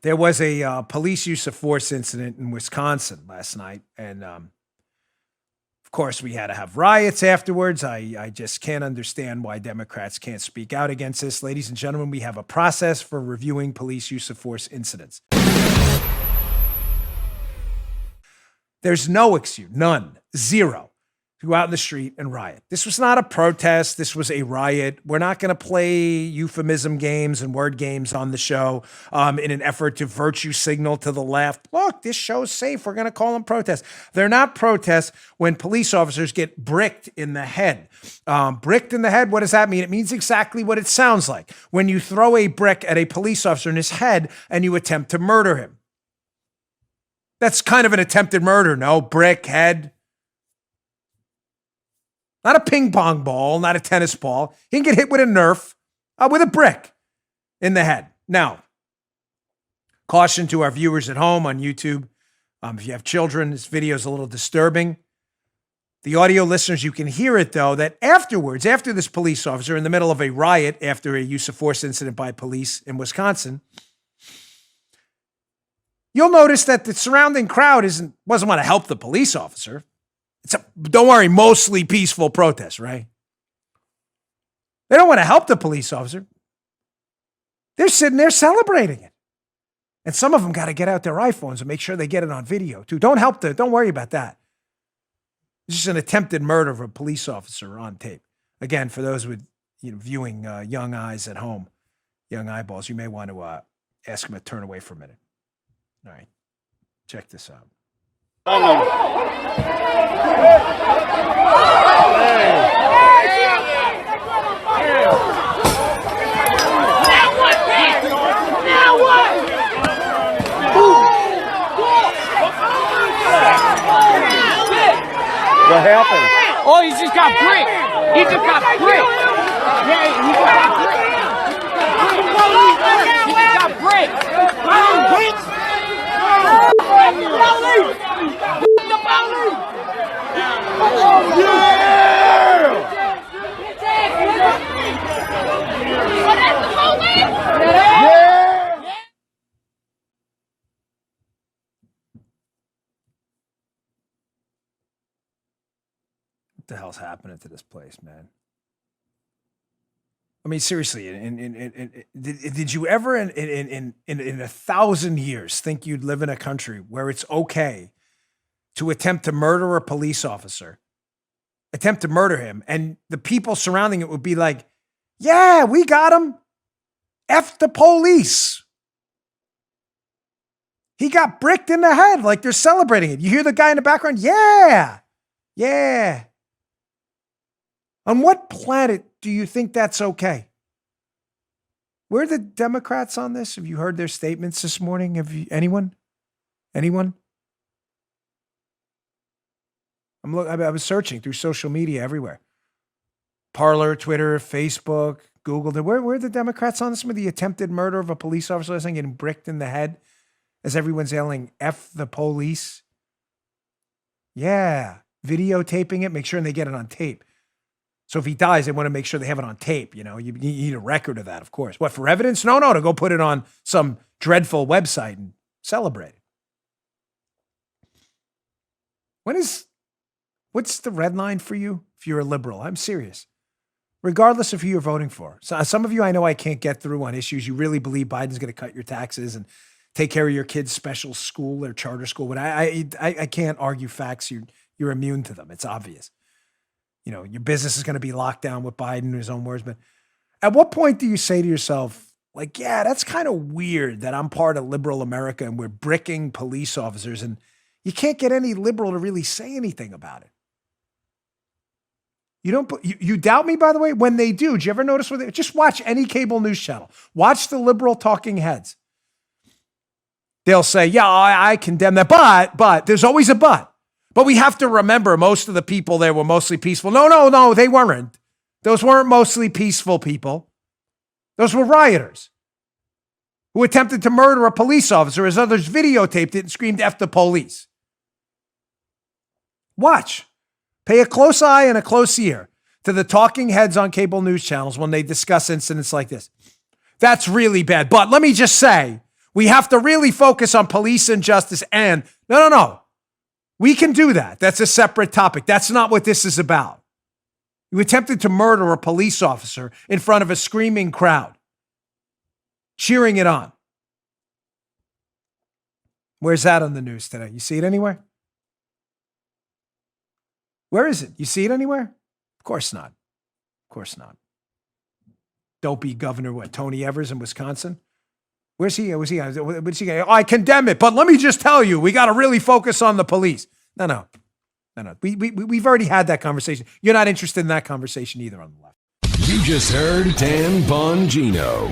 There was a police use of force incident in Wisconsin last night. And of course, we had to have riots afterwards. I just can't understand why Democrats can't speak out against this. Ladies and gentlemen, we have a process for reviewing police use of force incidents. There's no excuse, none, zero, to go out in the street and riot. This was not a protest. This was a riot. We're not going to play euphemism games and word games on the show in an effort to virtue signal to the left. Look, this show's safe. We're going to call them protests. They're not protests when police officers get bricked in the head. Bricked in the head, what does that mean? It means exactly what it sounds like. When you throw a brick at a police officer in his head and you attempt to murder him. That's kind of an attempted murder, no? Brick, head. Not a ping pong ball, not a tennis ball. He can get hit with a Nerf, with a brick in the head. Now, caution to our viewers at home on YouTube. If you have children, this video is a little disturbing. The audio listeners, you can hear it, though, that afterwards, after this police officer in the middle of a riot after a use of force incident by police in Wisconsin, you'll notice that the surrounding crowd wasn't want to help the police officer. Don't worry, mostly peaceful protest, right? They don't want to help the police officer. They're sitting there celebrating it. And some of them got to get out their iPhones and make sure they get it on video, too. Don't worry about that. It's just an attempted murder of a police officer on tape. Again, for those with viewing young eyes at home, young eyeballs, you may want to ask them to turn away for a minute. All right, check this out. What happened? Oh, he just got bricked. He just got bricked. Yeah, he got bricked. What the hell's happening to this place, man? I mean, seriously, did you ever in 1,000 years think you'd live in a country where it's okay to attempt to murder a police officer, attempt to murder him, and the people surrounding it would be like, yeah, we got him. F the police. He got bricked in the head, like they're celebrating it. You hear the guy in the background? Yeah. Yeah. On what planet do you think that's okay? Where are the Democrats on this? Have you heard their statements this morning? Anyone? I was searching through social media everywhere. Parler, Twitter, Facebook, Google. Where are the Democrats on this? With the attempted murder of a police officer last night getting bricked in the head as everyone's yelling, F the police. Yeah. Videotaping it, make sure they get it on tape. So if he dies, they want to make sure they have it on tape. You need a record of that, of course. What, for evidence? No, to go put it on some dreadful website and celebrate it. What's the red line for you if you're a liberal? I'm serious. Regardless of who you're voting for. So some of you I know I can't get through on issues. You really believe Biden's going to cut your taxes and take care of your kids' special school or charter school. But I can't argue facts. You're immune to them. It's obvious. Your business is going to be locked down with Biden in his own words. But at what point do you say to yourself, like, yeah, that's kind of weird that I'm part of liberal America and we're bricking police officers and you can't get any liberal to really say anything about it. You doubt me, by the way? When they do you ever notice just watch any cable news channel. Watch the liberal talking heads. They'll say, yeah, I condemn that. But there's always a but. But we have to remember most of the people there were mostly peaceful. No, they weren't. Those weren't mostly peaceful people. Those were rioters who attempted to murder a police officer as others videotaped it and screamed, F the police. Watch. Pay a close eye and a close ear to the talking heads on cable news channels when they discuss incidents like this. That's really bad. But let me just say, We have to really focus on police injustice and no. We can do that. That's a separate topic. That's not what this is about. You attempted to murder a police officer in front of a screaming crowd, cheering it on. Where's that on the news today? You see it anywhere? Where is it? You see it anywhere? Of course not. Of course not. Dopey governor, Tony Evers in Wisconsin? Where's he? What's he? I condemn it, but let me just tell you, we got to really focus on the police. No. We've already had that conversation. You're not interested in that conversation either on the left. You just heard Dan Bongino.